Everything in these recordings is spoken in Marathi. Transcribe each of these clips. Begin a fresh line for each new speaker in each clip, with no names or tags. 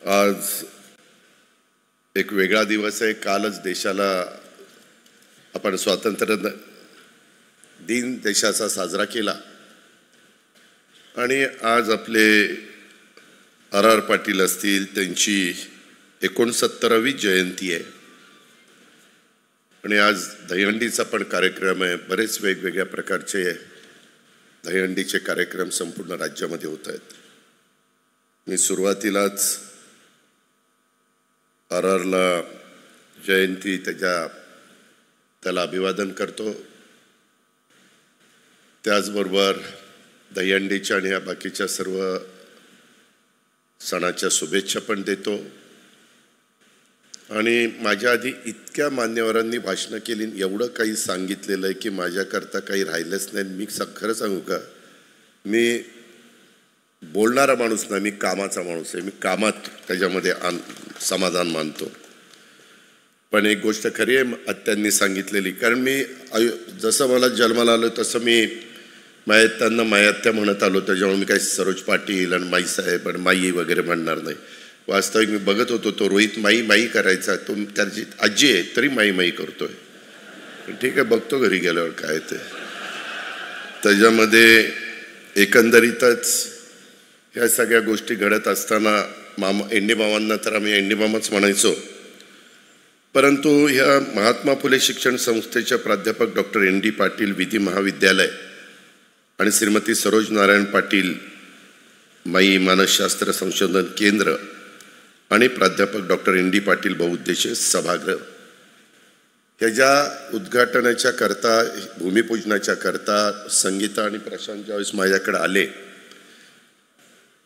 आज एक वेगळा दिवस आहे। कालच देशाला आपण स्वातंत्र्य दिन देशाचा साजरा केला आणि आज आपले आर पाटील असतील, त्यांची 69वी जयंती आहे आणि आज दहीहंडीचा पण कार्यक्रम आहे। बरेच वेगवेगळ्या प्रकारचे दहीहंडीचे कार्यक्रम संपूर्ण राज्यामध्ये होत आहेत। मी सुरुवातीलाच आरला जयंती त्याला अभिवादन करतो, त्याचबरोबर दहीहंडीच्या आणि या बाकीच्या सर्व सणाच्या शुभेच्छा पण देतो। आणि माझ्या आधी इतक्या मान्यवरांनी भाषणं केली, एवढं काही सांगितलेलं आहे की माझ्याकरता काही राहिलंच नाही। मी खरं सांगू का, मी बोलणारा माणूस नाही, मी कामाचा माणूस आहे। मी कामात त्याच्यामध्ये समाधान मानतो। पण एक गोष्ट खरी आहे आत्यांनी सांगितलेली, कारण मी जसं मला जन्माला आलो तसं मी त्यांना मायात्या म्हणत आलो, त्याच्यामुळे मी काही सरोज पाटील आणि माई साहेब आणि माई वगैरे म्हणणार नाही। वास्तविक मी बघत होतो तो रोहित माई करायचा, तो त्याची आजी आहे तरी माई करतोय। ठीक आहे, बघतो घरी गेल्यावर काय ते। त्याच्यामध्ये एकंदरीतच ह्या सगळ्या गोष्टी घडत असताना एंडी मामांना तर आम्ही एंडी मामाच म्हणायचो, परंतु ह्या महात्मा फुले शिक्षण संस्थेच्या प्राध्यापक डॉक्टर एन.डी. पाटील विधी महाविद्यालय आणि श्रीमती सरोज नारायण पाटील माई मानसशास्त्र संशोधन केंद्र आणि प्राध्यापक डॉक्टर एन.डी. पाटील बहुउद्देशीय सभागृह ह्याच्या उद्घाटनाच्या करता, भूमिपूजनाच्या करता संगीता आणि प्रशांत ज्यावेळेस माझ्याकडे आले,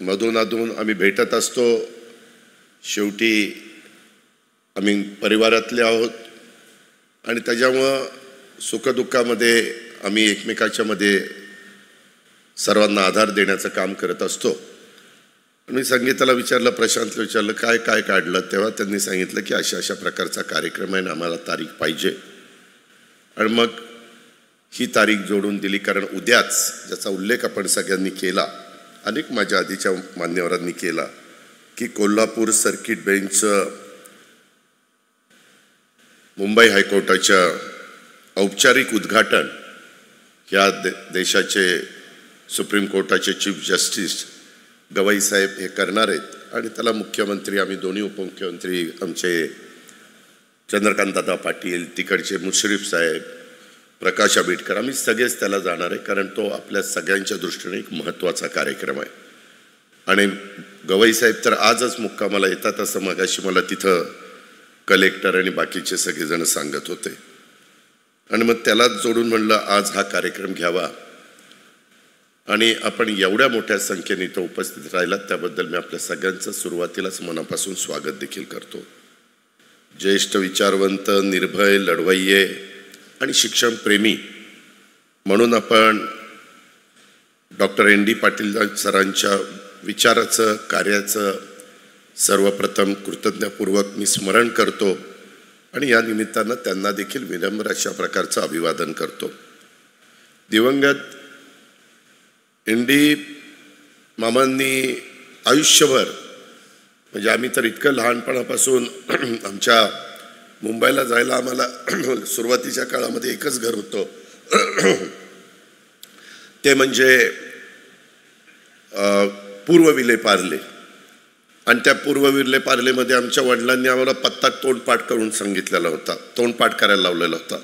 मधून आम्ही भेटत असतो। शेवटी आम्ही परिवारातले आहोत आणि त्याच्यामुळं सुखदुःखामध्ये आम्ही एकमेकाच्या मध्ये सर्वांना आधार देण्याचं काम करत असतो। मी संगीताला विचारलं, प्रशांतला विचारलं काय काढलं, तेव्हा त्यांनी सांगितलं की अशा प्रकारचा कार्यक्रम आहे ना, आम्हाला तारीख पाहिजे। आणि मग ही तारीख जोडून दिली, कारण उद्याच ज्याचा उल्लेख आपण सगळ्यांनी केला, अनेक माझ्या आधीच्या मान्यवरांनी केला, की कोल्हापूर सर्किट बेंचचं मुंबई हायकोर्टाच्या औपचारिक उद्घाटन ह्या देशाचे सुप्रीम कोर्टाचे चीफ जस्टिस गवई साहेब हे करणार आहेत। आणि त्याला मुख्यमंत्री, आम्ही दोन्ही उपमुख्यमंत्री, आमचे चंद्रकांतदादा पाटील, तिकडचे मुश्रीफ साहेब, प्रकाश आंबेडकर, आम्ही सगळेच त्याला जाणार आहे, कारण तो आपल्या सगळ्यांच्या दृष्टीने एक महत्त्वाचा कार्यक्रम आहे। आणि गवई साहेब तर आजच मुक्कामाला येतात असं मगाशी मला तिथं कलेक्टर आणि बाकीचे सगळेजण सांगत होते। आणि मग त्यालाच जोडून म्हणलं आज हा कार्यक्रम घ्यावा आणि आपण एवढ्या मोठ्या संख्येने इथं उपस्थित राहिलात त्याबद्दल मी आपल्या सगळ्यांचं सुरुवातीलाच मनापासून स्वागत देखील करतो। ज्येष्ठ विचारवंत, निर्भय, लढवय्ये आणि शिक्षण प्रेमी म्हणून आपण डॉक्टर एन.डी. पाटील सरांच्या विचाराचं, कार्याचं सर्वप्रथम कृतज्ञपूर्वक मी स्मरण करतो आणि या निमित्तानं त्यांना देखील विनम्र अशा प्रकारचं अभिवादन करतो। दिवंगत एन.डी. मामांनी आयुष्यभर, म्हणजे आम्ही तर इतकं लहानपणापासून आमच्या मुंबईला जायला आम्हाला सुरुवातीच्या काळामध्ये एकच घर होतं, ते म्हणजे पूर्व विले पार्ले। आणि त्या पूर्व विले पार्लेमध्ये आमच्या वडिलांनी आम्हाला पत्ता तोंडपाठ करून सांगितलेला होता, तोंडपाठ करायला लावलेला होता।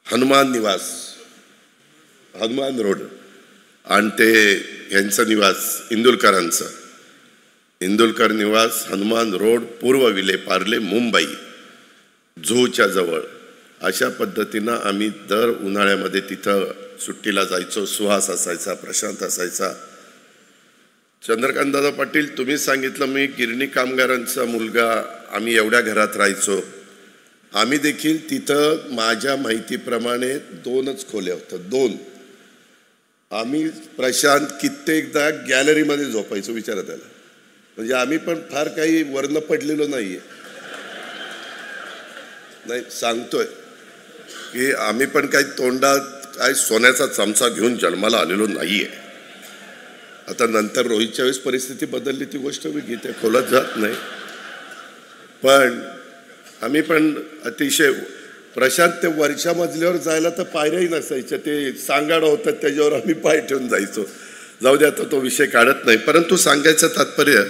हनुमान निवास, हनुमान रोड, आणि ते यांचं निवास इंदुलकरांचं, इंदुलकर निवास, हनुमान रोड, पूर्व विले पार्ले, मुंबई झूच्या जवळ। अशा पद्धतीनं आम्ही दर उन्हाळ्यामध्ये तिथं सुट्टीला जायचो। सुहास असायचा, प्रशांत असायचा, चंद्रकांतदादा पाटील, तुम्ही सांगितलं मी गिरणी कामगारांचा मुलगा, आम्ही एवढ्या घरात राहायचो। आम्ही देखील तिथं माझ्या माहितीप्रमाणे 2च खोल्या होत्या, 2। आम्ही प्रशांत कित्येकदा गॅलरीमध्ये झोपायचो, विचारा त्याला। म्हणजे आम्ही पण फार काही वर्ण पडलेलो नाहीये, नाही सांगतोय की आम्ही पण काही तोंडात काय सोन्याचा चमचा घेऊन जन्माला आलेलो नाहीये। आता नंतर रोहितच्या वेळेस परिस्थिती बदलली, ती गोष्ट मी घेते, खोलात जात नाही. पण आम्ही पण अतिशय प्रशांत ते वरच्या मजल्यावर जायला तर पायऱ्याही नसायच्या, ते सांगाडं होतं त्याच्यावर आम्ही पाय ठेवून जायचो. जाऊ द्या, तो विषय काढत नाही. परंतु सांगायचं तात्पर्य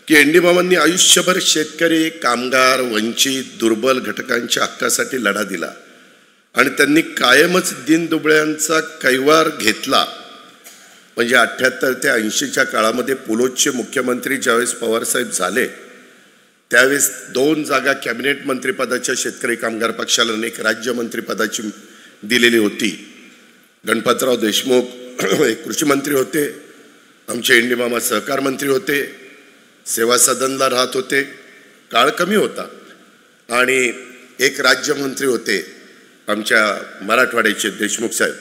की एन डी मामांनी आयुष्यभर शेतकरी, कामगार, वंचित, दुर्बल घटकांच्या हक्कासाठी लढा दिला आणि त्यांनी कायमच दीनदुबळ्यांचा कैवार घेतला. म्हणजे 78 ते 80च्या काळामध्ये पुलोदचे मुख्यमंत्री ज्यावेळेस पवारसाहेब झाले त्यावेळेस 2 जागा कॅबिनेट मंत्रिपदाच्या शेतकरी कामगार पक्षाला आणि 1 राज्यमंत्रीपदाची दिलेली होती. गणपतराव देशमुख एक कृषी मंत्री होते, आमचे एन डी मामा सहकार मंत्री होते, सेवा सदनला राहत होते, काळ कमी होता, आणि 1 राज्यमंत्री होते आमच्या मराठवाड्याचे देशमुख साहेब.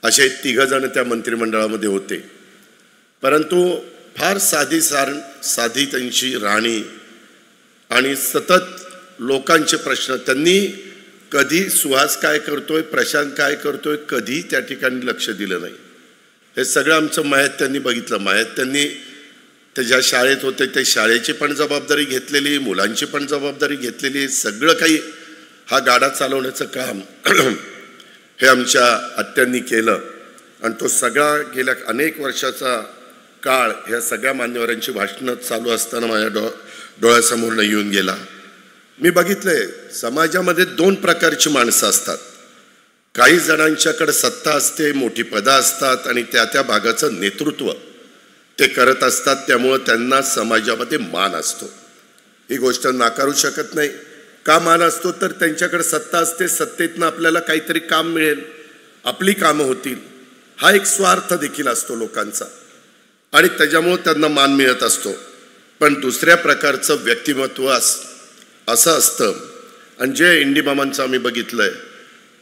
असे 3 जण त्या मंत्रिमंडळामध्ये होते. परंतु फार साधी त्यांची राहणी आणि सतत लोकांचे प्रश्न. त्यांनी कधी सुहास काय करतोय, प्रशांत काय करतोय, कधी त्या ठिकाणी लक्ष दिलं नाही. हे सगळं आमचं मयत त्यांनी बघितलं. मयत त्यांनी ते ज्या शाळेत होते त्या शाळेची पण जबाबदारी घेतलेली, मुलांची पण जबाबदारी घेतलेली. सगळं काही हा गाडा चालवण्याचं काम हे आमच्या आत्यांनी केलं. आणि तो सगळा गेल्या अनेक वर्षाचा काळ ह्या सगळ्या मान्यवरांची भाषणं चालू असताना माझ्या डोळ्यासमोर येऊन गेला. मी बघितलंय समाजामध्ये 2 प्रकारची माणसं असतात. काही जणांच्याकडे सत्ता असते, मोठी पदं असतात आणि त्या भागाचं नेतृत्व ते करत असतात, त्यामुळं त्यांना समाजामध्ये मान असतो. ही गोष्ट नाकारू शकत नाही. का मान असतो? तर त्यांच्याकडे सत्ता असते, सत्तेतनं आपल्याला काहीतरी काम मिळेल, आपली कामं होतील, हा एक स्वार्थ देखील असतो लोकांचा आणि त्याच्यामुळं त्यांना मान मिळत असतो. पण दुसऱ्या प्रकारचं व्यक्तिमत्व असं असतं, आणि जे एन डी मामांचं आम्ही बघितलंय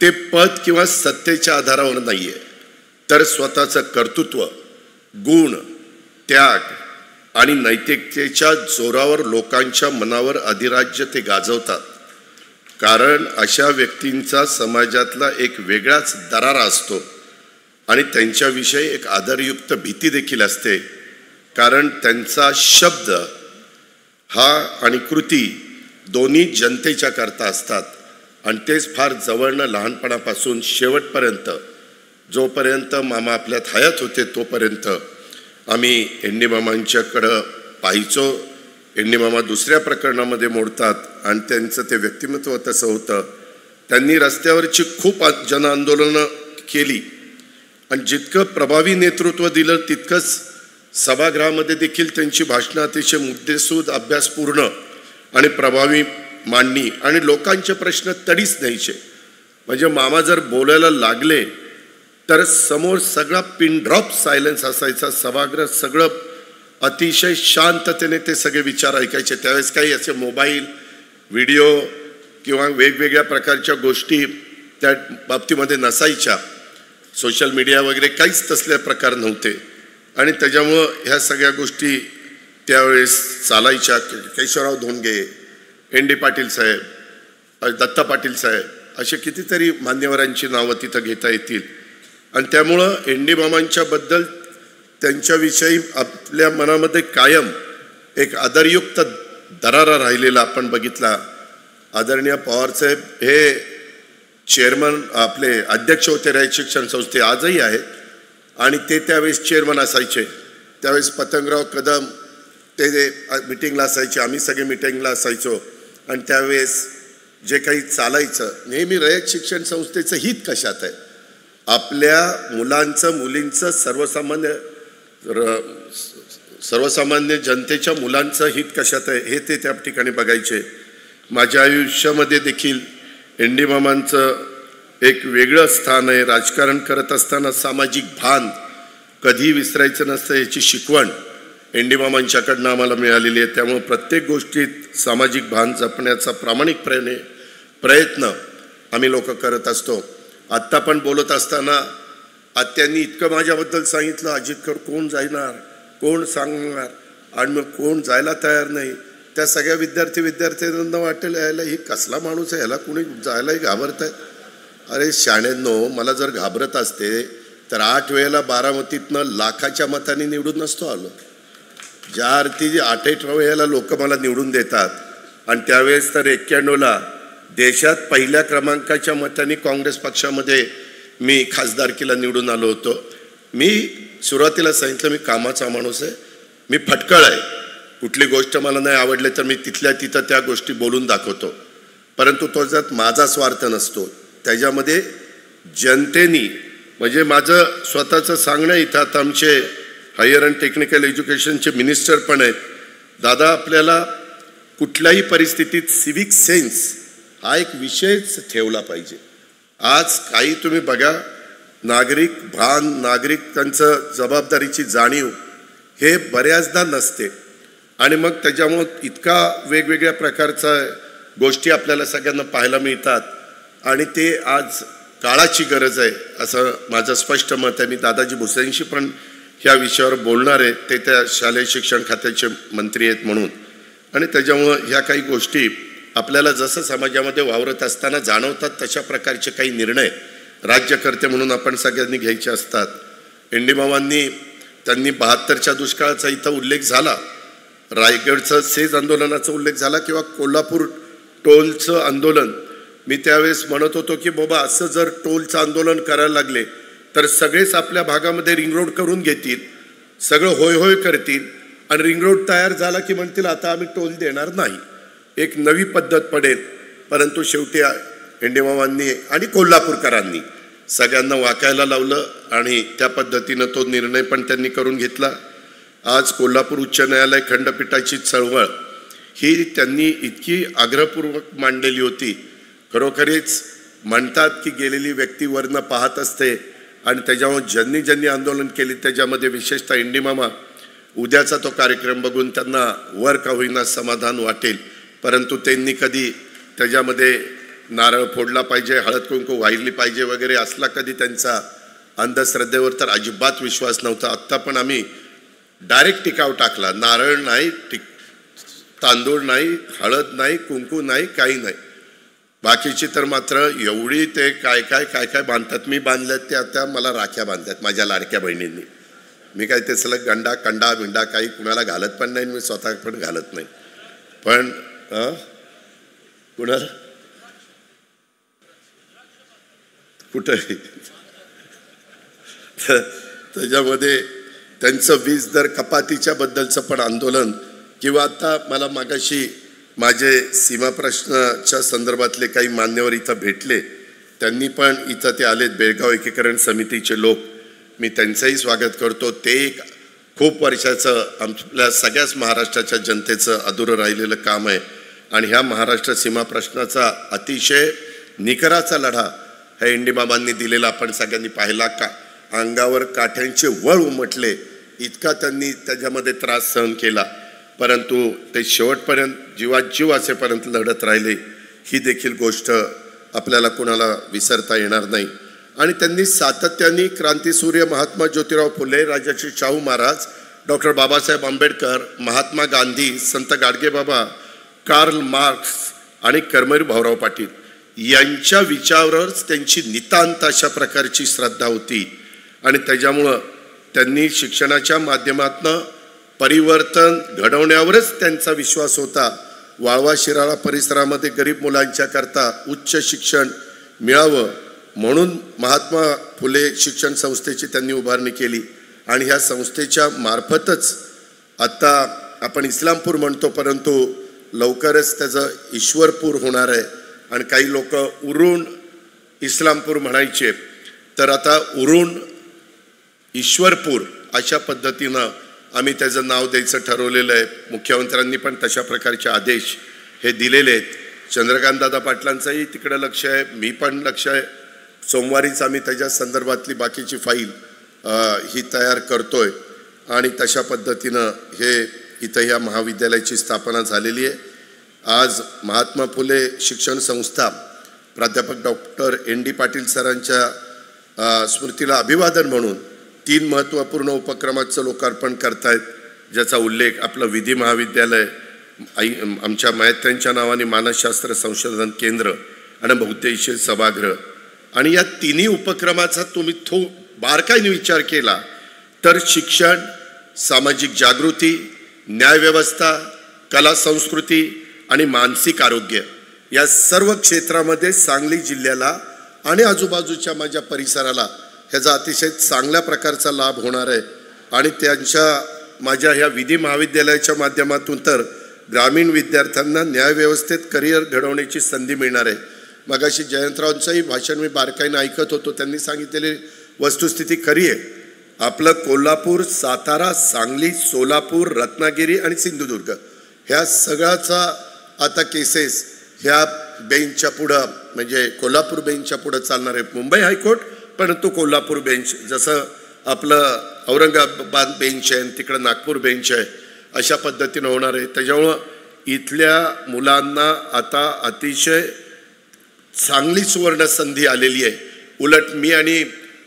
ते पद किंवा सत्तेच्या आधारावर नाहीये, तर स्वतःचं कर्तृत्व, गुण, त्याग आणि नैतिकतेच्या जोरावर लोकांच्या मनावर अधिराज्य ते गाजवतात. कारण अशा व्यक्तींचा समाजातला एक वेगळाच दरारा असतो आणि त्यांच्याविषयी एक आदरयुक्त भीती देखील असते. कारण त्यांचा शब्द हा आणि कृती दोन्ही जनतेच्या करता असतात आणि तेच फार जवळनं लहानपणापासून शेवटपर्यंत, जोपर्यंत मामा आपल्यात हयात होते तोपर्यंत आम्ही एन डी मामांच्याकडं पाहायचो. एन डी मामा दुसऱ्या प्रकरणामध्ये मोडतात आणि त्यांचं ते व्यक्तिमत्व तसं होतं. त्यांनी रस्त्यावरची खूप जनआंदोलनं केली आणि जितकं प्रभावी नेतृत्व दिलं तितकंच सभागृहामध्ये देखील त्यांची भाषणं अतिशय मुद्देसूद, अभ्यासपूर्ण आणि प्रभावी मांडणी आणि लोकांचे प्रश्न तडीच न्यायचे. म्हणजे मामा जर बोलायला लागले तर समोर सगळा पिन ड्रॉप सायलेन्स असायचा. सभागृह सगळं अतिशय शांततेने ते सगळे विचार ऐकायचे. त्यावेळेस काही असे मोबाईल, व्हिडिओ किंवा वेगवेगळ्या प्रकारच्या गोष्टी त्या बाबतीमध्ये नसायच्या. सोशल मीडिया वगैरे काहीच तसले प्रकार नव्हते आणि त्याच्यामुळं ह्या सगळ्या गोष्टी त्यावेळेस चालायच्या. केशवराव धोंडगे, एन डी पाटील साहेब, दत्ता पाटील साहेब, असे कितीतरी मान्यवरांची नावं तिथं घेता येतील. आणि त्यामुळं एन डी मामांच्याबद्दल त्यांच्याविषयी आपल्या मनामध्ये कायम एक आदरयुक्त दरारा राहिलेला आपण बघितला. आदरणीय पवारसाहेब हे चेअरमन, आपले अध्यक्ष होते रयत शिक्षण संस्थे, आजही आहेत, आणि ते त्यावेळेस चेअरमन असायचे. त्यावेळेस पतंगराव कदम ते मिटिंगला असायचे, आम्ही सगळे मिटिंगला असायचो. आणि त्यावेळेस जे काही चालायचं, नेहमी रयत शिक्षण संस्थेचं हित कशात आहे, आपल्या मुलांचं, मुलींचं, सर्वसामान्य जनतेच्या मुलांचं हित कशात आहे हे ते त्या ठिकाणी बघायचे. माझ्या आयुष्यामध्ये देखील एन डी मामांचं एक वेगळं स्थान आहे. राजकारण करत असताना सामाजिक भान कधी विसरायचं नसतं याची शिकवण एन डी मामांच्याकडनं आम्हाला मिळालेली आहे. त्यामुळे प्रत्येक गोष्टीत सामाजिक भान जपण्याचा प्रामाणिकपणे प्रयत्न आम्ही लोक करत असतो. आत्ता पण बोलत असताना आत्यांनी इतकं माझ्याबद्दल सांगितलं, अजितकर कोण जाणार, कोण सांगणार, आणि मग कोण जायला तयार नाही. त्या सगळ्या विद्यार्थ्यांना वाटेल यायला ही कसला माणूस आहे, ह्याला कुणी जायलाही घाबरत आहे. अरे शाण्यांनो, मला जर घाबरत असते तर 8 वेळेला बारामतीतनं लाखाच्या मतांनी निवडून नसतो आलो. ज्या अर्थी 8 वेळेला लोक मला निवडून देतात आणि त्यावेळेस तर 91ला देशात पहिल्या क्रमांकाच्या मतांनी काँग्रेस पक्षामध्ये मी खासदारकीला निवडून आलो होतो. मी सुरुवातीला सांगितलं मी कामाचा माणूस आहे, मी फटकळ आहे. कुठली गोष्ट मला नाही आवडली तर मी तिथल्या तिथं त्या गोष्टी बोलून दाखवतो. परंतु तो त्यात माझा स्वार्थ नसतो, त्याच्यामध्ये जनतेनी म्हणजे माझं स्वतःचं सांगणं. इथं आता आमचे हायर अँड टेक्निकल एज्युकेशनचे मिनिस्टर पण आहेत. दादा, आपल्याला कुठल्याही परिस्थितीत सिव्हिक सेन्स हा एक विषयच ठेवला पाहिजे. आज काही तुम्ही बघा, नागरिक भान, नागरिक त्यांचं जबाबदारीची जाणीव हे बऱ्याचदा नसते आणि मग त्याच्यामुळं इतका वेगवेगळ्या प्रकारचा गोष्टी आपल्याला सगळ्यांना पाहायला मिळतात आणि ते आज काळाची गरज आहे असं माझं स्पष्ट मत आहे. मी दादाजी भुसेंशी पण ह्या विषयावर बोलणार आहे, ते त्या शालेय शिक्षण खात्याचे मंत्री आहेत म्हणून. आणि त्याच्यामुळं ह्या काही गोष्टी आपल्याला जसं समाजामध्ये वावरत असताना जाणवतात तशा प्रकारचे काही निर्णय राज्यकर्ते म्हणून आपण सगळ्यांनी घ्यायचे असतात. एनडीमामांनी त्यांनी 72च्या दुष्काळाचा इथं उल्लेख झाला, रायगडचं सेज आंदोलनाचा उल्लेख झाला किंवा कोल्हापूर टोलचं आंदोलन. मी त्यावेळेस म्हणत होतो की बाबा असं जर टोलचं आंदोलन करायला लागले तर सगळेच आपल्या भागामध्ये रिंग रोड करून घेतील, सगळं होय होय करतील आणि रिंग रोड तयार झाला की म्हणतील आता आम्ही टोल देणार नाही, एक नवी पद्धत पडेल. परंतु शेवटी एनडीमामांनी आणि कोल्हापूरकरांनी सगळ्यांना वाकायला लावलं आणि त्या पद्धतीनं तो निर्णय पण त्यांनी करून घेतला. आज कोल्हापूर उच्च न्यायालय खंडपीठाची चळवळ ही त्यांनी इतकी आग्रहपूर्वक मांडलेली होती. खरोखरीच म्हणतात की गेलेली व्यक्ती वरनं पाहत असते आणि त्याच्यामुळे ज्यांनी ज्यांनी आंदोलन केले त्याच्यामध्ये विशेषतः एनडीमामा, उद्याचा तो कार्यक्रम बघून त्यांना वर का होईना समाधान वाटेल. परंतु त्यांनी कधी त्याच्यामध्ये नारळ फोडला पाहिजे, हळद कुंकू वाहिली पाहिजे वगैरे असला कधी त्यांचा अंधश्रद्धेवर तर अजिबात विश्वास नव्हता. आत्ता पण आम्ही डायरेक्ट टिकाव टाकला, नारळ नाही, तांदूळ नाही, हळद नाही, कुंकू नाही, काही नाही. बाकीची तर मात्र एवढी ते काय काय काय काय बांधतात. मी बांधल्यात ते आता मला राख्या बांधल्यात माझ्या लाडक्या बहिणींनी. मी काय ते सलग गंडा कंडा बिंडा काही कुणाला घालत पण नाही, मी स्वतः पण घालत नाही. पण कुणाला कुठं त्याच्यामध्ये त्यांचं वीज दर कपातीच्या बद्दलचं पण आंदोलन किंवा आता मला मागाशी माझे सीमा प्रश्नाच्या संदर्भातले काही मान्यवर इथं भेटले, त्यांनी पण इथं ते आलेत, बेळगाव एकीकरण समितीचे लोक. मी त्यांचंही स्वागत करतो. ते एक खूप वर्षाचं आपल्या सगळ्याच महाराष्ट्राच्या जनतेचं अधुरं राहिलेलं काम आहे आणि ह्या महाराष्ट्र सीमा प्रश्नाचा अतिशय निकराचा लढा ह्या एनडीमामांनी दिलेला आपण सगळ्यांनी पाहिला. का अंगावर काठ्यांचे वळ उमटले, इतका त्यांनी त्याच्यामध्ये त्रास सहन केला. परंतु ते शेवटपर्यंत जीवात जीव असेपर्यंत लढत राहिले, ही देखील गोष्ट आपल्याला कुणाला विसरता येणार नाही. आणि त्यांनी सातत्याने क्रांतीसूर्य महात्मा ज्योतिराव फुले, राजर्षी शाहू महाराज, डॉक्टर बाबासाहेब आंबेडकर, महात्मा गांधी, संत गाडगेबाबा, कार्ल मार्क्स आणि कर्मवीर भाऊराव पाटील यांच्या विचारावरच त्यांची नितांत अशा प्रकारची श्रद्धा होती. आणि त्याच्यामुळं त्यांनी शिक्षणाच्या माध्यमातून परिवर्तन घडवण्यावरच त्यांचा विश्वास होता. वाळवा शिराळा परिसरामध्ये गरीब मुलांच्या करता उच्च शिक्षण मिळावं म्हणून महात्मा फुले शिक्षण संस्थेची त्यांनी उभारणी केली आणि ह्या संस्थेच्या मार्फतच आता आपण इस्लामपूर म्हणतो, परंतु लवकरच त्याचं ईश्वरपूर होणार आहे. आणि काही लोक उरून इस्लामपूर म्हणायचे, तर आता उरून ईश्वरपूर अशा पद्धतीनं आम्ही त्याचं नाव द्यायचं ठरवलेलं आहे. मुख्यमंत्र्यांनी पण तशा प्रकारचे आदेश हे दिलेले आहेत. चंद्रकांतदादा पाटलांचंही तिकडे लक्ष आहे, मी पण लक्ष आहे. सोमवारीच आम्ही त्याच्या संदर्भातली बाकीची फाईल ही तयार करतोय आणि तशा पद्धतीनं हे इथं या महाविद्यालयाची स्थापना झालेली आहे. आज महात्मा फुले शिक्षण संस्था प्राध्यापक डॉक्टर ND पाटील सरांच्या स्मृतीला अभिवादन म्हणून 3 महत्त्वपूर्ण उपक्रमाचं लोकार्पण करतायत, ज्याचा उल्लेख आपलं विधी महाविद्यालय, आमच्या मायत्र्यांच्या नावाने मानसशास्त्र संशोधन केंद्र आणि बहुउद्देशीय सभागृह. आणि या 3ही उपक्रमाचा तुम्ही बारकाईने विचार केला तर शिक्षण, सामाजिक जागृती, न्यायव्यवस्था, कला संस्कृती आणि मानसिक आरोग्य या सर्व क्षेत्रामध्ये सांगली जिल्ह्याला आणि आजूबाजूच्या माझ्या परिसराला ह्याचा अतिशय चांगल्या प्रकारचा लाभ होणार आहे। आणि माझ्या ह्या विधी महाविद्यालयाच्या माध्यमातून तर ग्रामीण विद्यार्थ्यांना न्यायव्यवस्थेत करिअर घडवण्याची संधी मिळणार आहे। मगाशी जयंतरावांचंही भाषण मी बारकाईने ऐकत होतो, त्यांनी सांगितलेली वस्तुस्थिती खरी आहे। आपलं कोल्हापूर, सातारा, सांगली, सोलापूर, रत्नागिरी आणि सिंधुदुर्ग ह्या सगळ्याचा आता केसेस ह्या बेंचच्या पुढं म्हणजे कोल्हापूर बेंचच्या पुढं चालणार आहे। मुंबई हायकोर्ट परंतु कोल्हापूर बेंच, जसं आपलं औरंगाबाद बेंच आहे तिकडं नागपूर बेंच आहे, अशा पद्धतीनं होणार आहे। त्याच्यामुळं इथल्या मुलांना आता अतिशय चांगली सुवर्ण संधी आलेली आहे। उलट मी आणि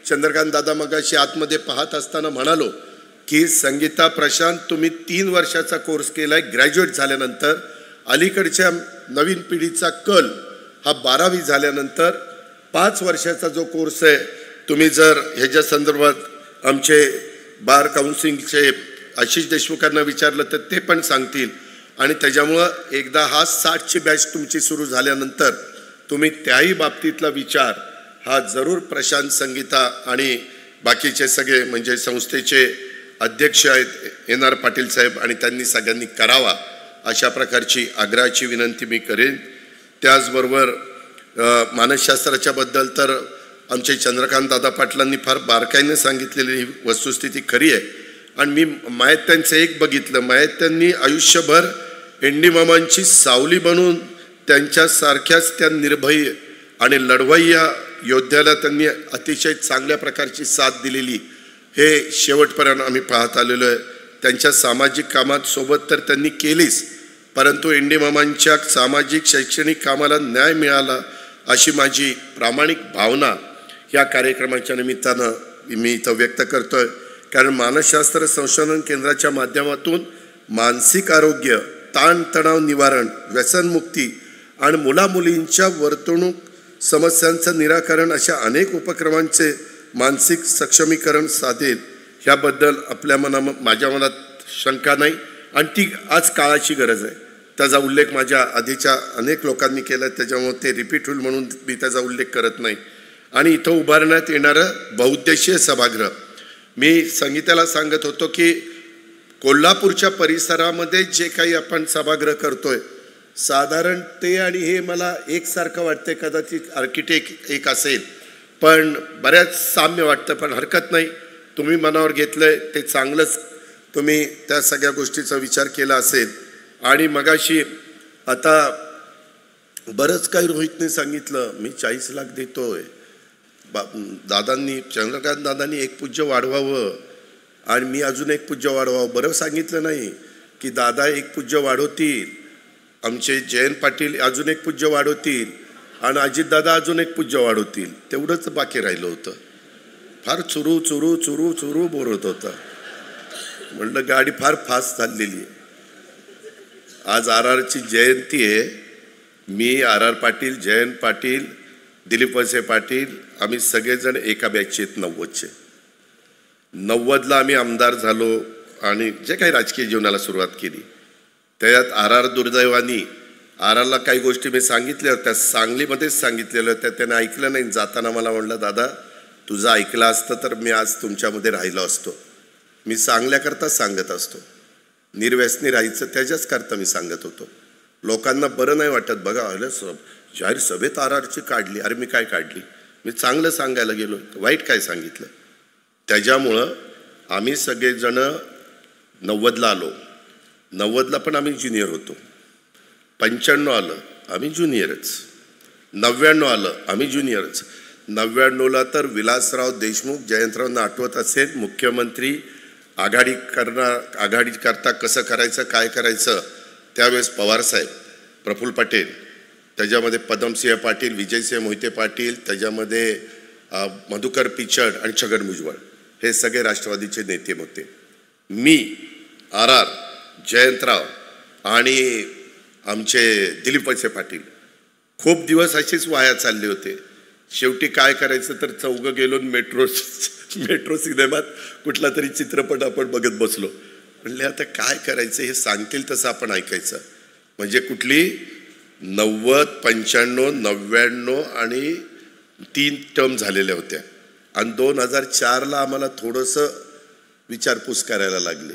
चंद्रकांत दादा मगाशी आतमध्ये पाहत असताना म्हणालो की संगीता प्रशांत, तुम्ही 3 वर्षाचा कोर्स केलाय, ग्रॅज्युएट झाल्यानंतर अलीकडच्या नवीन पिढीचा कल हा 12वी झाल्यानंतर 5 वर्षाचा जो कोर्स आहे, तुम्ही जर ह्याच्या संदर्भात आमचे बार काउन्सिलचे आशिष देशमुखांना विचारलं तर ते पण सांगतील। आणि त्याच्यामुळं एकदा हा 60ची बॅच तुमची सुरू झाल्यानंतर तुम्ही त्याही बाबतीतला विचार हा जरूर प्रशांत, संगीता आणि बाकीचे सगळे म्हणजे संस्थेचे अध्यक्ष आहेत NR पाटील साहेब आणि त्यांनी सगळ्यांनी करावा, अशा प्रकारची आग्रहाची विनंती मी करेन। त्याचबरोबर मानसशास्त्राच्या बद्दल तर आमचे चंद्रकांत दादा पाटलांनी फार बारकाईने सांगितलेली वस्तुस्थिती खरी आहे। आणि मी मायत्यांचं एक बघितलं, मायत्यांनी आयुष्यभर एंडी मामांची सावली बनून त्यांच्यासारख्याच त्या निर्भय आणि लढवय्या योद्ध्याला त्यांनी अतिशय चांगल्या प्रकारची साथ दिलेली, हे शेवटपर्यंत आम्ही पाहत आलेलो आहे। त्यांच्या सामाजिक कामात सोबत तर त्यांनी केलीच, परंतु एंडी मामांच्या सामाजिक शैक्षणिक कामाला न्याय मिळाला अशी माझी प्रामाणिक भावना या कार्यक्रमाच्या निमित्तानं मी इथं व्यक्त करतोय। कारण मानसशास्त्र संशोधन केंद्राच्या माध्यमातून मानसिक आरोग्य, ताणतणाव निवारण, व्यसनमुक्ती आणि मुलामुलींच्या वर्तणूक समस्यांचं निराकरण अशा अनेक उपक्रमांचे मानसिक सक्षमीकरण साधेल ह्याबद्दल माझ्या मनात शंका नाही आणि ती आज काळाची गरज आहे। त्याचा उल्लेख माझ्या आधीच्या अनेक लोकांनी केला, त्याच्यामुळे ते रिपीट होईल म्हणून मी त्याचा उल्लेख करत नाही। आणि इथं उभारण्यात येणारं बहुउद्देशीय सभागृह, मी संगीताला सांगत होतो की कोल्हापूरच्या परिसरामध्ये जे काही आपण सभागृह करतोय साधारण ते आणि हे मला एकसारखं वाटतंय, कदाचित आर्किटेक्ट एक असेल पण बऱ्याच साम्य वाटतं, पण हरकत नाही, तुम्ही मनावर घेतलंय ते चांगलंच, तुम्ही त्या सगळ्या गोष्टीचा विचार केला असेल। आणि मगाशी आता बरंच काही रोहितने सांगितलं, मी 40 लाख देतोय, दादांनी चंद्रकांत दादांनी एक पूज्य वाढवावं आणि मी अजून एक पूज्य वाढवावं, बरं सांगितलं नाही की दादा एक पूज्य वाढवतील, आमचे जयंत पाटील अजून एक पूज्य वाढवतील आणि अजितदादा अजून एक पूज्य वाढवतील, तेवढंच बाकी राहिलं होतं। फार चुरू चुरू चुरू चुरू बोलत होता, म्हटलं गाडी फार फास्ट चाललेली आहे। आज RRची जयंती आहे, मी RR पाटील, जयंत पाटील, दिलीप वळसे पाटील, आम्ही सगळेजण एका बॅचचे 90चे 90ला आम्ही आमदार झालो आणि जे काही राजकीय जीवनाला सुरुवात केली त्यात RR दुर्दैवानी RRला काही गोष्टी मी सांगितल्या होत्या, सांगलीमध्येच सांगितलेल्या होत्या, त्याने ऐकलं नाही। जाताना मला म्हटलं दादा तुझं ऐकलं असतं तर मी आज तुमच्यामध्ये राहिलो असतो, मी चांगल्याकरता सांगत असतो, निर्व्यसनी राहायचं त्याच्याच करता मी सांगत होतो। लोकांना बरं नाही वाटत, बघा जाहीर सभेत RRची काढली, अरे मी काय काढली, मी चांगलं सांगायला गेलो, वाईट काय सांगितलं। त्याच्यामुळं आम्ही सगळेजण 90ला आलो, 90ला पण आम्ही ज्युनियर होतो, 95 आलं आम्ही ज्युनियरच, 99 आलं आम्ही ज्युनियरच, 99ला तर विलासराव देशमुख, जयंतरावांना आठवत असेल, मुख्यमंत्री आघाडी करता कसं करायचं काय करायचं, त्यावेळेस पवारसाहेब, प्रफुल्ल पटेल, त्याच्यामध्ये पदमसिंह पाटील, विजयसिंह मोहिते पाटील, त्याच्यामध्ये मधुकर पिचड आणि छगन भुजबळ, हे सगळे राष्ट्रवादीचे नेते होते। मी RR, जयंतराव आणि आमचे दिलीप वळसे पाटील खूप दिवस असेच वाया चालले होते। शेवटी काय करायचं तर चौघं गेलो मेट्रो मेट्रो सिनेमात कुठला तरी चित्रपट आपण बघत बसलो. म्हणले आता काय करायचं, हे सांगतील तसं आपण ऐकायचं. म्हणजे कुठली 90, 95, 99 आणि 3 टर्म झालेल्या होत्या आणि 2004ला आम्हाला थोडंसं विचारपूस करायला लागले.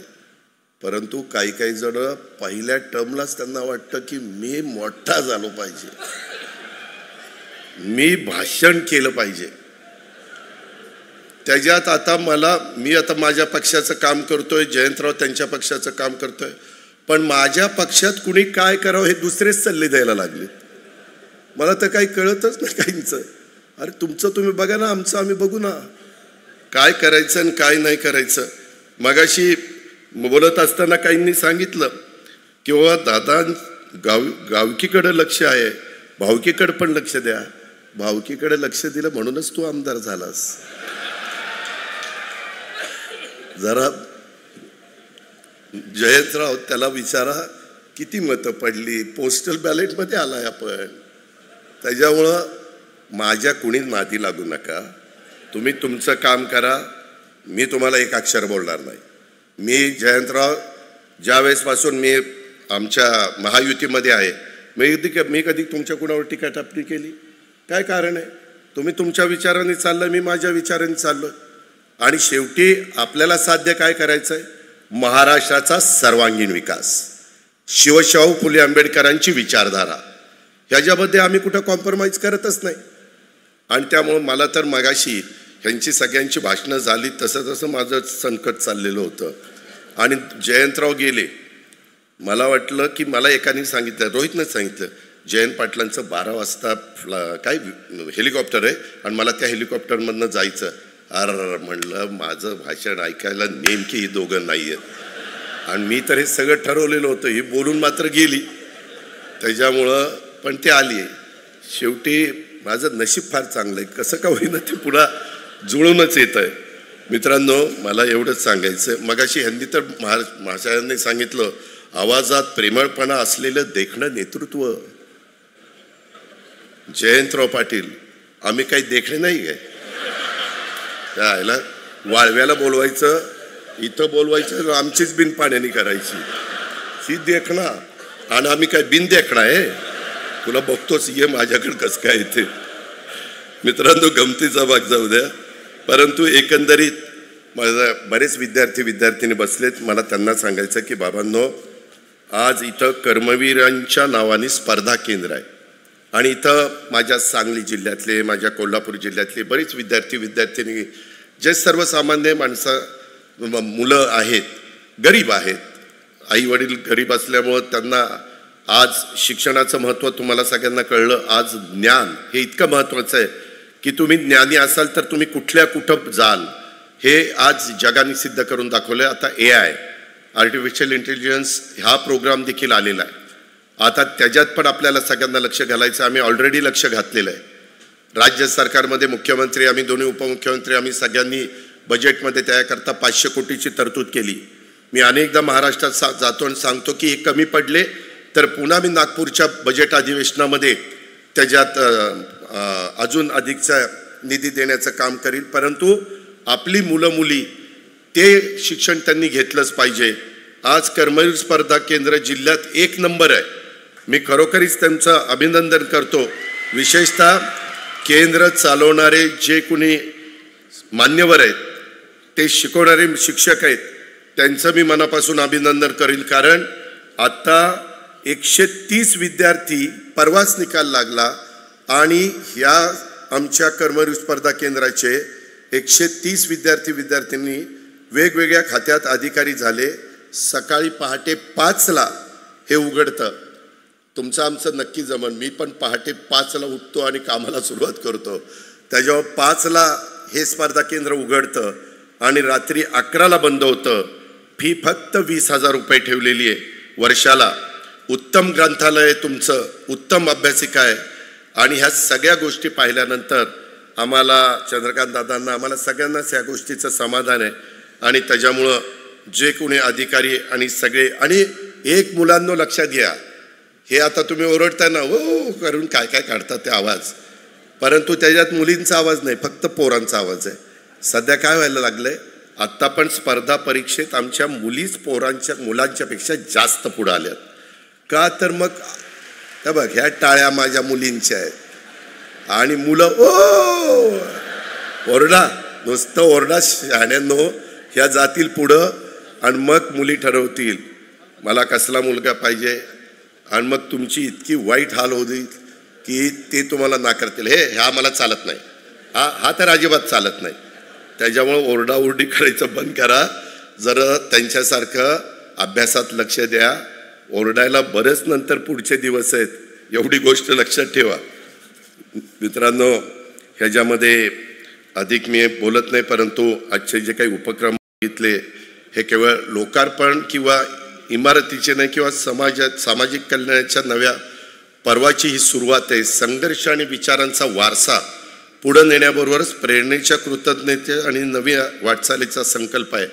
परंतु काही जण पहिल्या टर्मलाच त्यांना वाटतं की मी मोठा झालो पाहिजे, मी भाषण केलं पाहिजे. त्याच्यात आता मी आता माझ्या पक्षाचं काम करतोय, जयंतराव त्यांच्या पक्षाचं काम करतोय, पण माझ्या पक्षात कुणी काय करावं हे दुसरेच सल्ले द्यायला लागले. मला तर काही कळतच नाही काहींचं. अरे तुमचं तुम्ही बघा ना, आमचं आम्ही बघू ना, काय करायचं आणि काय नाही करायचं. मगाशी बोलत असताना काहींनी सांगितलं की दादा गावकीकडे लक्ष आहे, भावकीकडे पण लक्ष द्या. भावकीकडे लक्ष दिलं म्हणूनच तू आमदार झालास. जरा जयंतराव त्याला विचारा किती मतं पडली, पोस्टल बॅलेटमध्ये आलाय आपण. त्याच्यामुळं माझ्या कुणी नादी लागू नका, तुम्ही तुमचं काम करा, मी तुम्हाला एक अक्षर बोलणार नाही. मी जयंतराव ज्यावेळेसपासून मी आमच्या महायुतीमध्ये आहे, मी कधी तुमच्या कुणावर टीका टापणी केली? काय कारण आहे? तुम्ही तुमच्या विचाराने चाललं, मी माझ्या विचाराने चाललो. आणि शेवटी आपल्याला साध्य काय करायचं आहे? महाराष्ट्राचा सर्वांगीण विकास, शिवशाहू फुले आंबेडकरांची विचारधारा, ह्याच्यामध्ये आम्ही कुठं कॉम्प्रोमाइज करतच नाही. आणि त्यामुळं मला तर मगाशी ह्यांची सगळ्यांची भाषणं झाली तसं माझं संकट चाललेलं होतं. आणि जयंतराव गेले, मला वाटलं की मला एकाने सांगितलं, रोहितनं सांगितलं, जयंत पाटलांचं 12 वाजता काय हेलिकॉप्टर आहे आणि मला त्या हेलिकॉप्टरमधनं जायचं. अरे म्हणलं माझं भाषण ऐकायला नेमकी ही दोघं नाही आहेत आणि मी तर हे सगळं ठरवलेलं होतं. ही बोलून मात्र गेली. त्याच्यामुळं पण ते आली. शेवटी माझं नशीब फार चांगलं आहे, कसं का होईना ते पुन्हा जुळूनच येत आहे. मित्रांनो, मला एवढंच सांगायचं, मगाशी ह्यांनी तर महाशयांनी सांगितलं, आवाजात प्रेमळपणा असलेलं देखणं नेतृत्व. जयंतराव पाटील, आम्ही काही देखणे नाही आहे. त्याला वाळव्याला बोलवायचं, इथं बोलवायचं, आमचीच बिन पाण्याने करायची, ही देखणा. आणि आम्ही काय बिन देखणा आहे? तुला बघतोच, ये माझ्याकडे कसं काय येते. मित्रांनो, गमतीचा भाग जाऊ द्या. परंतु एकंदरीत माझा बरेच विद्यार्थिनी बसलेत. मला त्यांना सांगायचं की बाबांनो, आज इथं कर्मवीरांच्या नावाने स्पर्धा केंद्र आहे आणि इथं माझ्या सांगली जिल्ह्यातले, माझ्या कोल्हापूर जिल्ह्यातले बरेच विद्यार्थिनी, जे सर्वसामान्य मुलं आहेत, गरीब आहेत, आई वडील गरीब असल्यामुळं त्यांना आज शिक्षणाचं महत्त्व तुम्हाला सगळ्यांना कळलं. आज ज्ञान हे इतकं महत्त्वाचं आहे की तुम्ही ज्ञानी असाल तर तुम्ही कुठं जाल, हे आज जगाने सिद्ध करून दाखवलं. आता AI, आर्टिफिशियल इंटेलिजन्स हा प्रोग्राम देखील आलेला आहे. आता त्याच्यात पण आपल्याला सगळ्यांना लक्ष घालायचं. आम्ही ऑलरेडी लक्ष घातलेलं आहे. राज्य सरकारमध्ये मुख्यमंत्री, आम्ही दोन्ही उपमुख्यमंत्री, आम्ही सगळ्यांनी बजेटमध्ये त्याकरता 500 कोटीची तरतूद केली. मी अनेकदा महाराष्ट्रात जातो आणि सांगतो की हे कमी पडले तर पुन्हा मी नागपूरच्या बजेट अधिवेशनामध्ये त्याच्यात अजून अधिकचा निधी देण्याचं काम करील. परंतु आपली मुलं मुली ते शिक्षण त्यांनी घेतलंच पाहिजे. आज कर्मवीर स्पर्धा केंद्र जिल्ह्यात 1 नंबर आहे. मी खरोखरीच त्यांचं अभिनंदन करतो. विशेषतः केंद्र चालवणारे जे कुणी मान्यवर आहेत, ते शिकवणारे शिक्षक आहेत, त्यांचं मी मनापासून अभिनंदन करील. कारण आता 130 विद्यार्थी, परवाच निकाल लागला आणि ह्या आमच्या कर्मवीर स्पर्धा केंद्राचे 130 विद्यार्थ्यांनी वेगवेगळ्या खात्यात अधिकारी झाले. सकाळी पहाटे 5ला हे उघडतं. तुमचं आमचं नक्की जमन. मी पण पहाटे 5ला उठतो आणि कामाला सुरुवात करतो. त्याच्यावर 5ला हे स्पर्धा केंद्र उघडतं आणि रात्री 11ला बंद होतं. फी फक्त 20,000 रुपये ठेवलेली आहे वर्षाला. उत्तम ग्रंथालय, तुमचं उत्तम अभ्यासिका आहे. आणि ह्या सगळ्या गोष्टी पाहिल्यानंतर आम्हाला, चंद्रकांत दादांना, आम्हाला सगळ्यांनाच या गोष्टीचं समाधान आहे. आणि त्याच्यामुळं जे कोणी अधिकारी आणि सगळे, आणि एक मुलांनो लक्षात घ्या, हे आता तुम्ही ओरडताय ना, हो करून काय काय काढतात ते आवाज, परंतु त्याच्यात मुलींचा आवाज नाही, फक्त पोरांचा आवाज आहे. सध्या काय व्हायला लागलंय, आत्ता पण स्पर्धा परीक्षेत आमच्या मुलांच्या पेक्षा जास्त पुढे आल्यात. का तर मग बघ, ह्या टाळ्या माझ्या मुलींच्या आहेत आणि मुलं ओरडा, नुसतं ओरडा शहाण्यांनो, ह्या जातील पुढं आणि मग मुली ठरवतील मला कसला मुलगा पाहिजे, आणि मग तुमची इतकी वाईट हाल होईल की ते तुम्हाला नाकारतील. ह्या मला चालत नाही, हा तर अजिबात चालत नाही. त्याच्यामुळे ओरडाओरडी करायचं बंद करा, जरा त्यांच्यासारखं अभ्यासात लक्ष द्या. ओरडायला बरेच नंतर पुढचे दिवस आहेत, एवढी गोष्ट लक्षात ठेवा. मित्रांनो, ह्याच्यामध्ये अधिक मी बोलत नाही, परंतु आजचे जे काही उपक्रम घेतले हे केवळ लोकार्पण किंवा इमारतीचे नाही किंवा सामाजिक कल्याणाच्या नव्या पर्वाची ही सुरुवात आहे. संघर्ष आणि विचारांचा वारसा पुढे नेण्याबरोबरच प्रेरणेच्या कृतज्ञते आणि नव्या वाटचालीचा संकल्प आहे.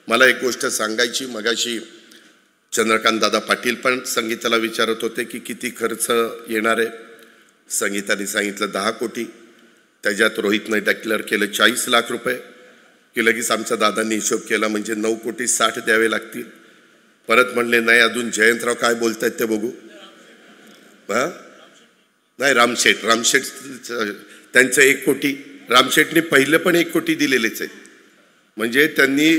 मला एक गोष्ट सांगायची, मगाशी चंद्रकांत दादा पाटील पण संगीताला विचारत होते की किती खर्च येणार आहे. संगीताने सांगितलं 10 कोटी, त्याच्यात रोहितने डिक्लेअर केलं 40 लाख रुपये, की लगेच आमच्या दादांनी हिशोब केला म्हणजे 9,60 द्यावे लागतील. परत म्हणले नाही, अजून जयंतराव काय बोलतायत ते बघू. नाही, रामशेठ त्यांचं 1 कोटी, रामशेठने पहिलं पण 1 कोटी दिलेलेच आहे. म्हणजे त्यांनी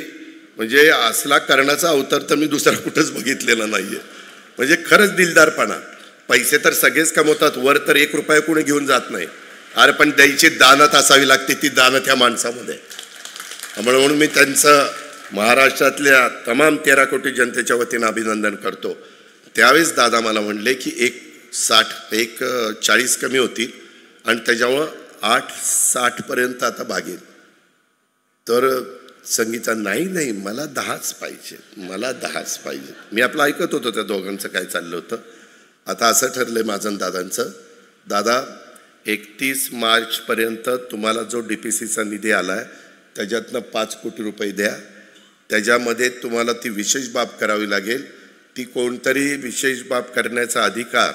असला करण्याचा अवतार तर मी दुसरा कुठंच बघितलेला नाहीये. म्हणजे खरंच दिलदारपणा. पैसे तर सगळेच कमवतात, वर तर 1 रुपया कोणी घेऊन जात नाही. अरे पण द्यायची दानत असावी लागते, ती दानत ह्या माणसामध्ये. म्हणून मी त्यांचं महाराष्ट्रातल्या तमाम 13 कोटी जनतेच्या वतीनं अभिनंदन करतो. त्यावेळेस दादा मला म्हणले की 40 कमी होतील आणि त्याच्यामुळं 8-60 पर्यंत आता भागेल. तर संगीता नाही मला 10च पाहिजे. मी आपलं ऐकत होतो त्या दोघांचं काय चाललं होतं. आता असं ठरलंय माझं दादांचं, दादा 31 मार्च पर्यंत तुम्हाला जो DPCचा निधी आलाय त्याच्यातनं 5 कोटी रुपये द्या. त्याच्यामध्ये तुम्हाला ती विशेष बाब करावी लागेल. ती कोणतरी विशेष बाब करण्याचा अधिकार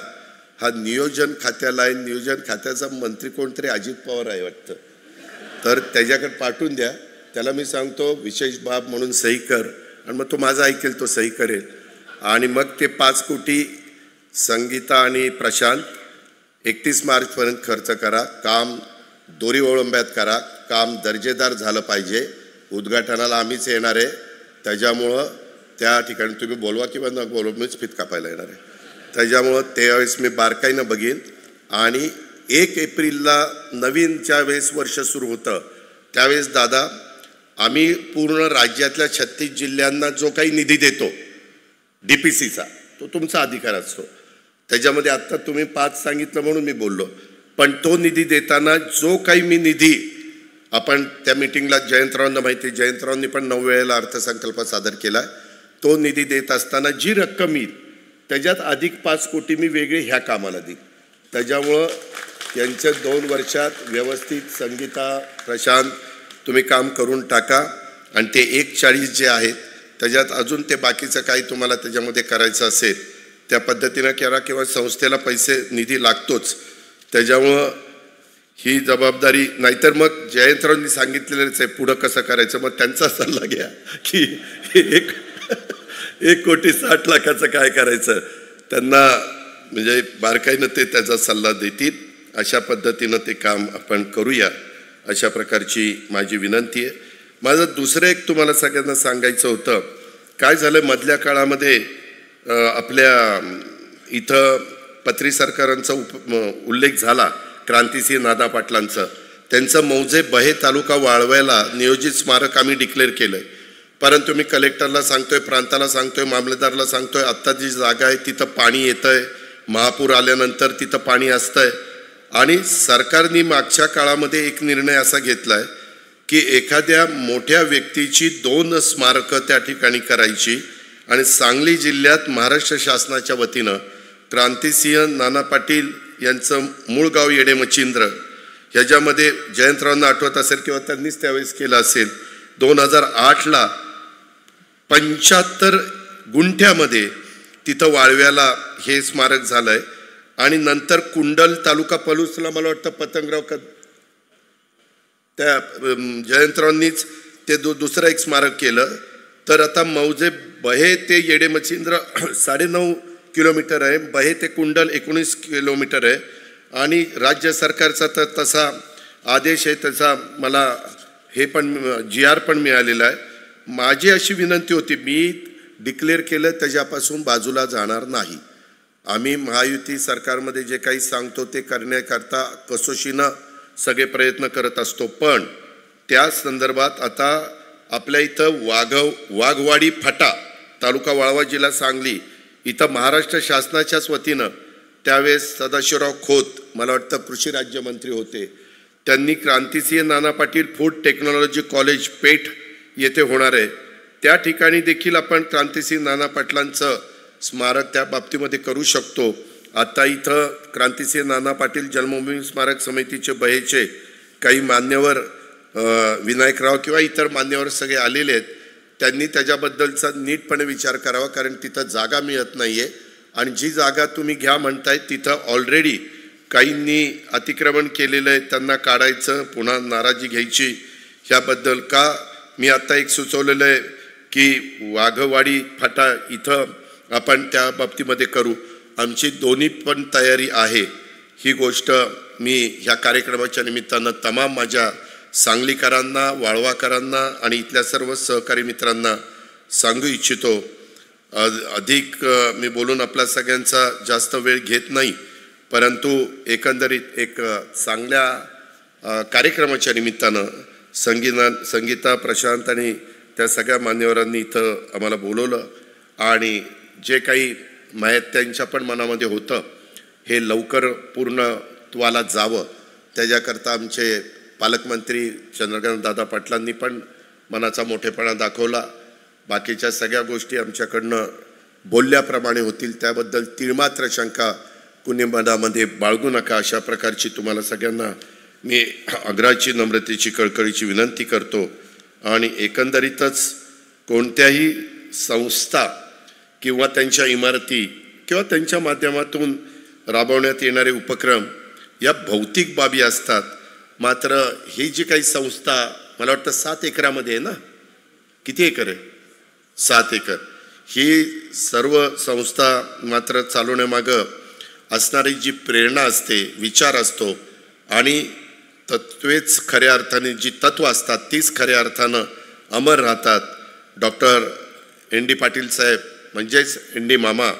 हा नियोजन खात्याला आहे. नियोजन खात्याचा मंत्री कोणतरी अजित पवार आहे वाटतं, तर त्याच्याकडे पाठवून द्या. त्याला मी सांगतो विशेष बाब म्हणून सही कर, आणि मग तो माझा ऐकेल, तो सही करेल. आणि मग ते 5 कोटी संगीता आणि प्रशांत 31 मार्चपर्यंत खर्च करा. काम दोरी ओळंब्यात करा, काम दर्जेदार झालं पाहिजे. उद्घाटनाला आम्हीच येणार आहे, त्याच्यामुळं त्या ठिकाणी तुम्ही बोलवा किंवा न बोलवा, मीच फित कापायला येणार आहे. त्याच्यामुळं त्यावेळेस मी बारकाईनं बघीन. आणि 1 एप्रिलला नवीन ज्यावेळेस वर्ष सुरू होतं त्यावेळेस दादा आम्ही पूर्ण राज्यातल्या 36 जिल्ह्यांना जो काही निधी देतो DPCचा, तो तुमचा अधिकार असतो. त्याच्यामध्ये आत्ता तुम्ही 5 सांगितलं म्हणून मी बोललो, पण तो निधी देताना जो काही मी निधी, आपण त्या मीटिंगला जयंतरावांना माहिती, जयंतरावांनी पण 9 वेळेला अर्थसंकल्प सादर केला. तो निधी देत असताना जी रक्कम येईल त्याच्यात अधिक 5 कोटी मी वेगळे ह्या कामाला देईन. त्याच्यामुळं यांच्या 2 वर्षात व्यवस्थित संगीता प्रशांत तुम्ही काम करून टाका. आणि ते 140 जे आहेत त्याच्यात अजून ते बाकीचं काही तुम्हाला त्याच्यामध्ये करायचं असेल त्या पद्धतीनं करा, किंवा संस्थेला पैसे निधी लागतोच. त्याच्यामुळं ही जबाबदारी, नाहीतर मग जयंतरावांनी सांगितलेलंच आहे पुढं कसं करायचं. मग त्यांचा सल्ला घ्या की 1 कोटी 60 लाखाचं काय करायचं. त्यांना म्हणजे बारकाईनं ते त्याचा सल्ला देतील. अशा पद्धतीनं ते काम आपण करूया, अशा प्रकारची माझी विनंती आहे. माझं दुसरं एक तुम्हाला सगळ्यांना सांगायचं होतं. काय झालं मधल्या काळामध्ये आपल्या इथं पत्री सरकारांचा उल्लेख झाला, क्रांतिसिंह नाना पाटलांचं. त्यांचं मौजे बहे तालुका वाळव्याला नियोजित स्मारक आम्ही डिक्लेअर केलंय. परंतु मी कलेक्टरला सांगतोय, प्रांताला सांगतोय, मामलेदारला सांगतोय, आत्ता जी जागा आहे तिथं पाणी येतंय, महापूर आल्यानंतर तिथं पाणी असतंय. आणि सरकारने मागच्या काळामध्ये एक निर्णय असा घेतलाय की एखाद्या मोठ्या व्यक्तीची 2 स्मारकं त्या ठिकाणी करायची. आणि सांगली जिल्ह्यात महाराष्ट्र शासनाच्या वतीनं क्रांतिसिंह नाना पाटील यांचं मूळ गाव येडे मच्छिंद्र, ह्याच्यामध्ये जयंतरावांना आठवत असेल किंवा त्यांनीच त्यावेळेस केलं असेल, 2008ला 75 गुंठ्यामध्ये तिथं वाळव्याला हे स्मारक झालंय. आणि नंतर कुंडल तालुका पलूसला मला वाटतं पतंगराव त्या जयंतरावांनीच ते दुसरं एक स्मारक केलं. तर आता मौजे बहे ते येडे मच्छिंद्र 9.5 किलोमीटर आहे, बहे ते कुंडल 19 किलोमीटर आहे आणि राज्य सरकारचा तर तसा आदेश आहे, त्याचा मला हे पण GR पण मिळालेला आहे. माझी अशी विनंती होती, मी डिक्लेअर केलं त्याच्यापासून बाजूला जाणार नाही. आम्ही महायुती सरकारमध्ये जे काही सांगतो ते करण्याकरता कसोशीनं सगळे प्रयत्न करत असतो. पण त्या संदर्भात आता आपल्या इथं वाघवाडी फाटा तालुका वाळवा जिल्हा सांगली इथं महाराष्ट्र शासनाच्याच वतीनं त्यावेळेस सदाशिवराव खोत मला वाटतं कृषी राज्यमंत्री होते, त्यांनी Krantisinh Nana Patil food technology college पेठ येथे होणार आहे. त्या ठिकाणी देखील आपण क्रांतिसिंह नाना पाटलांचं स्मारक त्या बाबतीमध्ये करू शकतो. आता इथं क्रांतिसिंह नाना पाटील जन्मभूमी स्मारक समितीचे बहेचे काही मान्यवर विनायकराव किंवा इतर मान्यवर सगळे आलेले आहेत, त्यांनी त्याच्याबद्दलचा नीटपणे विचार करावा. कारण तिथं जागा मिळत नाही आहे आणि जी जागा तुम्ही घ्या म्हणताय तिथं ऑलरेडी काहींनी अतिक्रमण केलेलं आहे, त्यांना काढायचं, पुन्हा नाराजी घ्यायची. ह्याबद्दल का मी आता एक सुचवलेलं आहे की वाघवाडी फाटा इथं आपण त्या बाबतीमध्ये करू. आमची दोन्ही पण तयारी आहे. ही गोष्ट मी ह्या कार्यक्रमाच्या निमित्तानं तमाम माझ्या सांगलीकरांना, वाळवाकरांना आणि इथल्या सर्व सहकारी मित्रांना सांगू इच्छितो. अधिक मी बोलून आपला सगळ्यांचा जास्त वेळ घेत नाही, परंतु एकंदरीत एक चांगल्या कार्यक्रमाच्या निमित्तानं संगीता, प्रशांत आणि त्या सगळ्या मान्यवरांनी इथं आम्हाला बोलवलं आणि जे काही त्यांच्या पण मनामध्ये होतं हे लवकर पूर्णत्वाला जावं त्याच्याकरता आमचे पालकमंत्री चंद्रकांत दादा पाटलांनी पण मनाचा मोठेपणा दाखवला. बाकीच्या सगळ्या गोष्टी आमच्याकडनं बोलल्याप्रमाणे होतील त्याबद्दल तीळमात्र शंका कुणी मनामध्ये बाळगू नका, अशा प्रकारची तुम्हाला सगळ्यांना मी आग्रहाची, नम्रतेची, कळकळीची विनंती करतो. आणि एकंदरीतच कोणत्याही संस्था किंवा त्यांच्या इमारती किंवा त्यांच्या माध्यमातून राबवण्यात येणारे उपक्रम या भौतिक बाबी असतात. मात्र ही जी काही संस्था मला वाटतं 7 एकरामध्ये आहे ना, किती एकर आहे? 7 एकर. ही सर्व संस्था मात्र चालवण्यामागं असणारी जी प्रेरणा असते, विचार असतो आणि तत्वेच खऱ्या अर्थाने जी तत्व असतात तीच खऱ्या अर्थानं अमर राहतात. डॉक्टर ND पाटील साहेब म्हणजेच ND मामा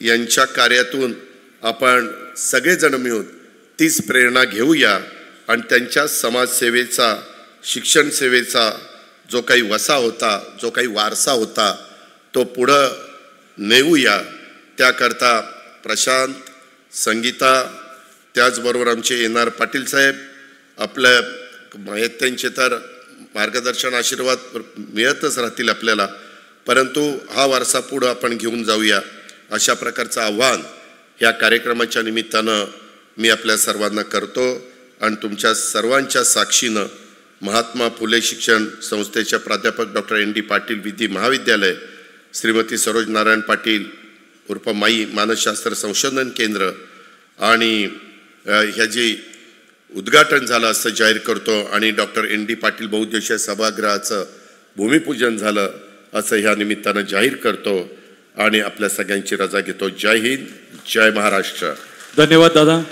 यांच्या कार्यातून आपण सगळेजण मिळून तीच प्रेरणा घेऊया आणि त्यांच्या समाजसेवेचा, शिक्षण सेवेचा जो काही वसा होता, जो काही वारसा होता तो पुढं नेऊया. त्याकरता प्रशांत, संगीता, त्याचबरोबर आमचे NR पाटील साहेब आपल्या त्यांचे तर मार्गदर्शन, आशीर्वाद मिळतच राहतील आपल्याला, परंतु हा वारसा पुढं आपण घेऊन जाऊया अशा प्रकारचं आव्हान ह्या कार्यक्रमाच्या निमित्तानं मी आपल्या सर्वांना करतो. आणि तुमच्या सर्वांच्या साक्षीनं महात्मा फुले शिक्षण संस्थेच्या प्राध्यापक डॉक्टर ND पाटील विधी महाविद्यालय, श्रीमती सरोज नारायण पाटील उर्फ माई मानसशास्त्र संशोधन केंद्र आणि ह्याची उद्घाटन झालं असं जाहीर करतो आणि डॉक्टर ND पाटील बहुउद्देशीय सभागृहाचं भूमिपूजन झालं असं ह्या निमित्तानं जाहीर करतो आणि आपल्या सगळ्यांची रजा घेतो. जय हिंद, जय महाराष्ट्र.
धन्यवाद दादा.